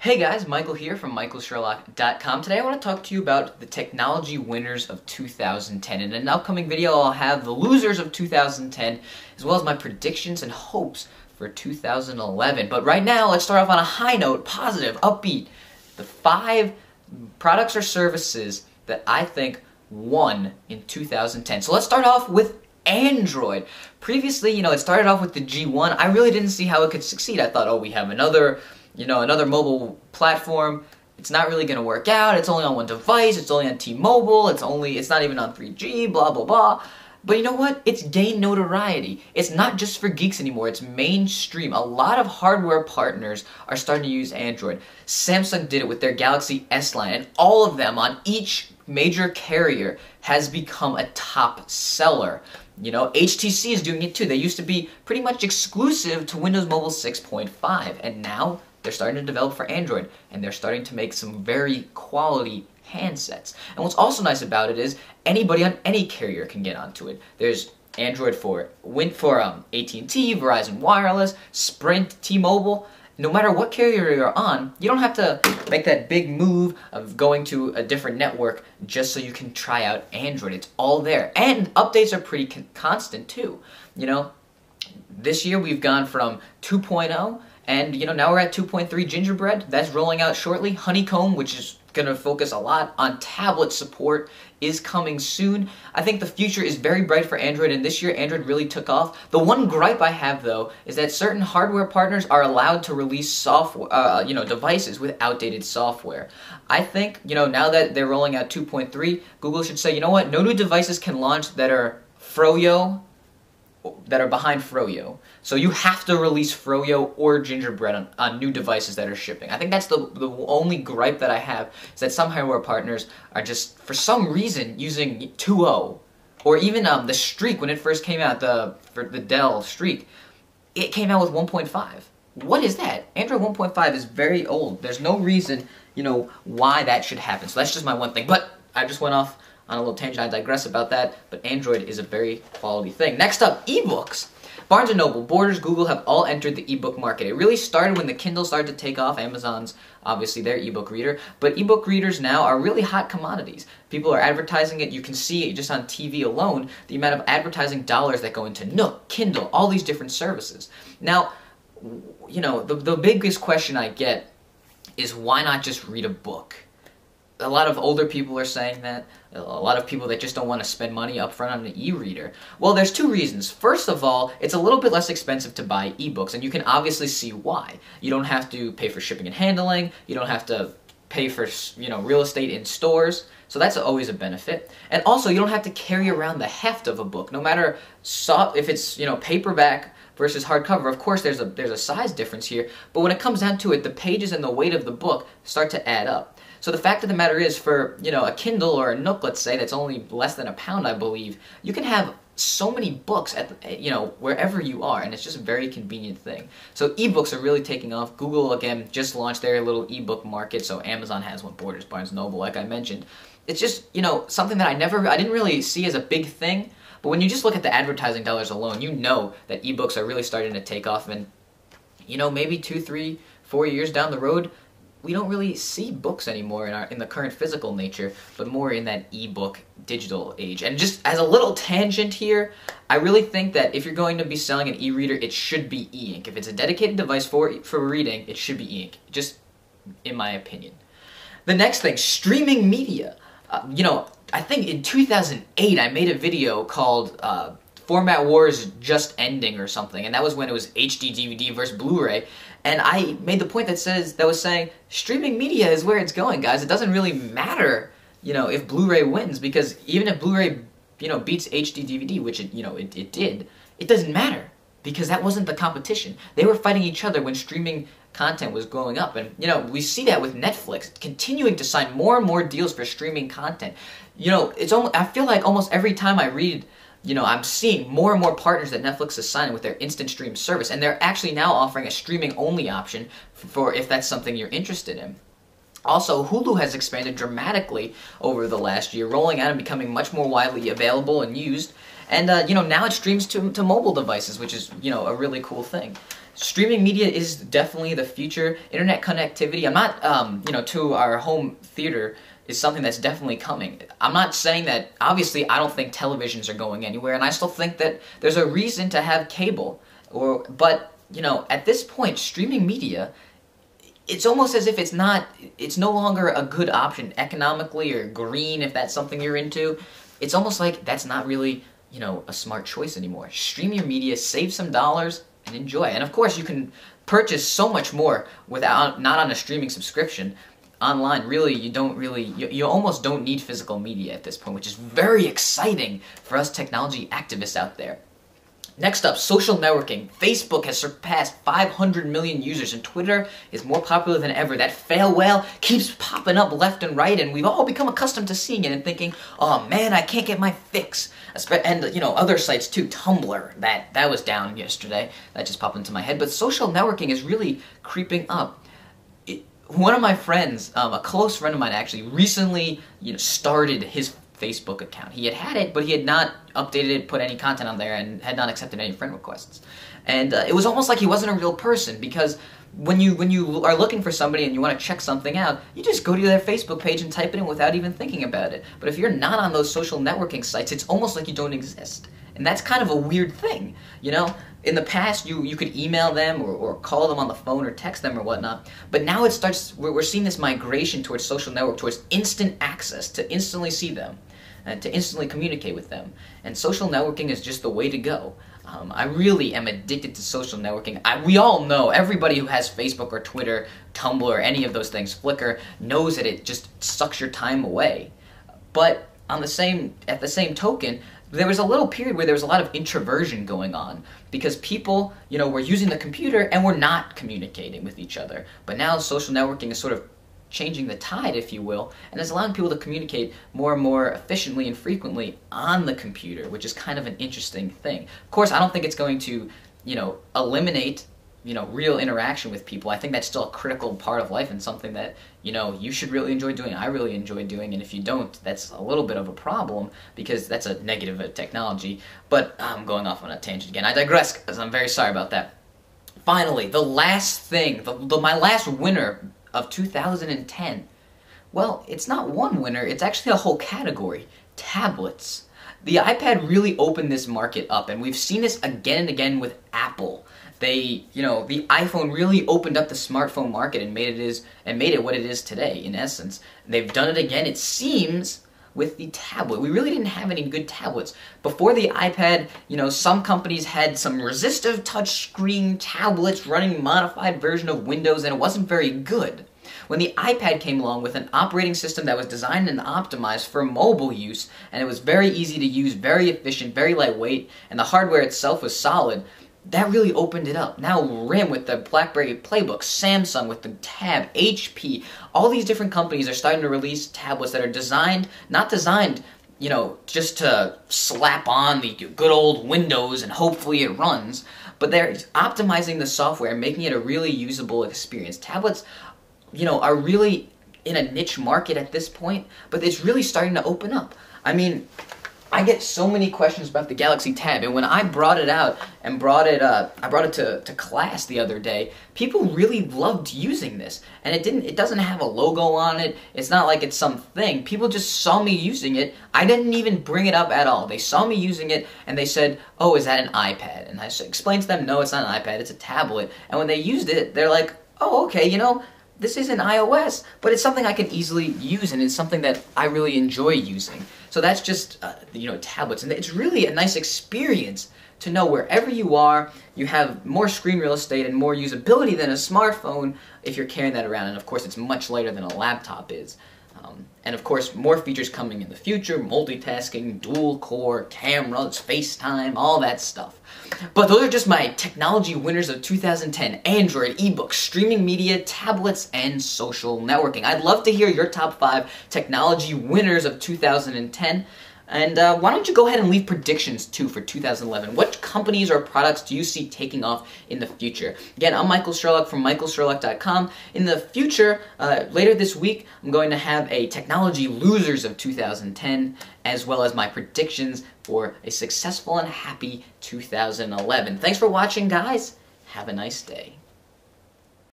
Hey guys, Michael here from michaelsherlock.com. Today I want to talk to you about the technology winners of 2010. In an upcoming video I'll have the losers of 2010 as well as my predictions and hopes for 2011. But right now let's start off on a high note, positive, upbeat. The 5 products or services that I think won in 2010. So let's start off with Android. Previously, it started off with the G1. I really didn't see how it could succeed. I thought, oh, we have another mobile platform. It's not really going to work out. It's only on one device. It's only on T-Mobile. It's not even on 3G, blah, blah, blah. But you know what? It's gained notoriety. It's not just for geeks anymore. It's mainstream. A lot of hardware partners are starting to use Android. Samsung did it with their Galaxy S line, and all of them on each major carrier has become a top seller. HTC is doing it too. They used to be pretty much exclusive to Windows Mobile 6.5, and now they're starting to develop for Android, and they're starting to make some very quality handsets. And what's also nice about it is anybody on any carrier can get onto it. There's Android for AT&T, Verizon Wireless, Sprint, T-Mobile. No matter what carrier you're on, you don't have to make that big move of going to a different network just so you can try out Android. It's all there. And updates are pretty constant too. This year we've gone from 2.0 and now we're at 2.3 Gingerbread. That's rolling out shortly. Honeycomb, which is going to focus a lot on tablet support, is coming soon. I think the future is very bright for Android, and this year Android really took off. The one gripe I have, though, is that certain hardware partners are allowed to release software, devices with outdated software. I think, now that they're rolling out 2.3, Google should say, you know what, no new devices can launch that are behind Froyo. So you have to release Froyo or Gingerbread on new devices that are shipping. I think that's the only gripe that I have, is that some hardware partners are just, for some reason, using 2.0. Or even the Streak, when it first came out, for the Dell Streak, it came out with 1.5. What is that? Android 1.5 is very old. There's no reason, why that should happen. So that's just my one thing. But I just went off on a little tangent. I digress about that, but Android is a very quality thing. Next up, ebooks. Barnes & Noble, Borders, Google have all entered the ebook market. It really started when the Kindle started to take off. Amazon's obviously their ebook reader, but ebook readers now are really hot commodities. People are advertising it. You can see it just on TV alone, the amount of advertising dollars that go into Nook, Kindle, all these different services. Now, the biggest question I get is, why not just read a book? A lot of older people are saying that. A lot of people that just don't want to spend money up front on an e-reader. Well, there's 2 reasons. First of all, it's a little bit less expensive to buy ebooks, and you can obviously see why. You don't have to pay for shipping and handling. You don't have to pay for, real estate in stores. So that's always a benefit. And also, you don't have to carry around the heft of a book. No matter if it's, paperback versus hardcover. Of course, there's a size difference here, but when it comes down to it, the pages and the weight of the book start to add up. So the fact of the matter is, for a Kindle or a Nook, let's say, that's only less than £1, I believe, you can have so many books at wherever you are, and it's just a very convenient thing. So ebooks are really taking off. Google, again, just launched their little ebook market, so Amazon has one, Borders, Barnes & Noble, like I mentioned. It's just, something that I didn't really see as a big thing, but when you just look at the advertising dollars alone, you know that ebooks are really starting to take off, and, maybe 2, 3, 4 years down the road, we don't really see books anymore in the current physical nature, but more in that ebook digital age. And just as a little tangent here, I really think that if you're going to be selling an e-reader, it should be e-ink. If it's a dedicated device for reading, it should be e-ink, just in my opinion. The next thing, streaming media. I think in 2008 I made a video called Format Wars Just Ending or something, and that was when it was HD DVD versus Blu-ray, and I made the point that was saying streaming media is where it's going, guys. It doesn't really matter, if Blu-ray wins, because even if Blu-ray, beats HD DVD, which it did, it doesn't matter, because that wasn't the competition. They were fighting each other when streaming content was going up, and we see that with Netflix continuing to sign more and more deals for streaming content. I feel like almost every time I read, I'm seeing more and more partners that Netflix is signing with their instant stream service, and they're actually now offering a streaming only option for if that's something you're interested in. Also, Hulu has expanded dramatically over the last year, rolling out and becoming much more widely available and used. And, now it streams to mobile devices, which is, a really cool thing. Streaming media is definitely the future. Internet connectivity, I'm not, to our home theater is something that's definitely coming. I'm not saying that, obviously, I don't think televisions are going anywhere, and I still think that there's a reason to have cable. But, at this point, streaming media, it's almost as if it's no longer a good option economically or green if that's something you're into. It's almost like that's not really, a smart choice anymore. Stream your media, save some dollars, and enjoy. And of course, you can purchase so much more not on a streaming subscription. Online, really, you almost don't need physical media at this point, which is very exciting for us technology activists out there. Next up, social networking. Facebook has surpassed 500 million users, and Twitter is more popular than ever. That fail whale keeps popping up left and right, and we've all become accustomed to seeing it and thinking, oh man, I can't get my fix. And, other sites too. Tumblr, that was down yesterday. That just popped into my head. But social networking is really creeping up. One of my friends, a close friend of mine actually, recently, started his Facebook account. He had it, but he had not updated it, put any content on there, and had not accepted any friend requests. And it was almost like he wasn't a real person, because when you are looking for somebody and you want to check something out, you just go to their Facebook page and type it in without even thinking about it. But if you're not on those social networking sites, it's almost like you don't exist. And that's kind of a weird thing, In the past, you could email them or call them on the phone or text them or whatnot. But now we're seeing this migration towards social network, towards instant access, to instantly see them and to instantly communicate with them. And social networking is just the way to go. I really am addicted to social networking. We all know, everybody who has Facebook or Twitter, Tumblr, or any of those things, Flickr, knows that it just sucks your time away. But at the same token, there was a little period where there was a lot of introversion going on because people, were using the computer and were not communicating with each other. But now social networking is sort of changing the tide, if you will, and is allowing people to communicate more and more efficiently and frequently on the computer, which is kind of an interesting thing. Of course, I don't think it's going to, eliminate, real interaction with people. I think that's still a critical part of life and something that, you should really enjoy doing. I really enjoy doing, and if you don't, that's a little bit of a problem because that's a negative of technology. But I'm going off on a tangent again. I digress, because I'm very sorry about that. Finally, the last thing, my last winner of 2010. Well, it's not one winner, it's actually a whole category. Tablets. The iPad really opened this market up, and we've seen this again and again with Apple. The iPhone really opened up the smartphone market and made it what it is today, in essence. They've done it again, it seems, with the tablet. We really didn't have any good tablets. Before the iPad, some companies had some resistive touchscreen tablets running modified version of Windows, and it wasn't very good. When the iPad came along with an operating system that was designed and optimized for mobile use, and it was very easy to use, very efficient, very lightweight, and the hardware itself was solid, that really opened it up. Now RIM with the BlackBerry Playbook, Samsung with the Tab, HP, all these different companies are starting to release tablets that are not designed, just to slap on the good old Windows and hopefully it runs, but they're optimizing the software and making it a really usable experience. Tablets, are really in a niche market at this point, but it's really starting to open up. I mean, I get so many questions about the Galaxy Tab, and when I brought it out and brought it to class the other day, people really loved using this. And it doesn't have a logo on it. It's not like it's something. People just saw me using it. I didn't even bring it up at all. They saw me using it and they said, "Oh, is that an iPad?" And I explained to them, "No, it's not an iPad. It's a tablet." And when they used it, they're like, "Oh, okay, this isn't iOS, but it's something I can easily use, and it's something that I really enjoy using." So that's just, tablets. And it's really a nice experience to know wherever you are, you have more screen real estate and more usability than a smartphone if you're carrying that around. And of course, it's much lighter than a laptop is. And of course, more features coming in the future, multitasking, dual core, cameras, FaceTime, all that stuff. But those are just my technology winners of 2010. Android, ebooks, streaming media, tablets, and social networking. I'd love to hear your top 5 technology winners of 2010. And why don't you go ahead and leave predictions, too, for 2011. What companies or products do you see taking off in the future? Again, I'm Michael Sherlock from michaelsherlock.com. In the future, later this week, I'm going to have a Technology Losers of 2010, as well as my predictions for a successful and happy 2011. Thanks for watching, guys. Have a nice day.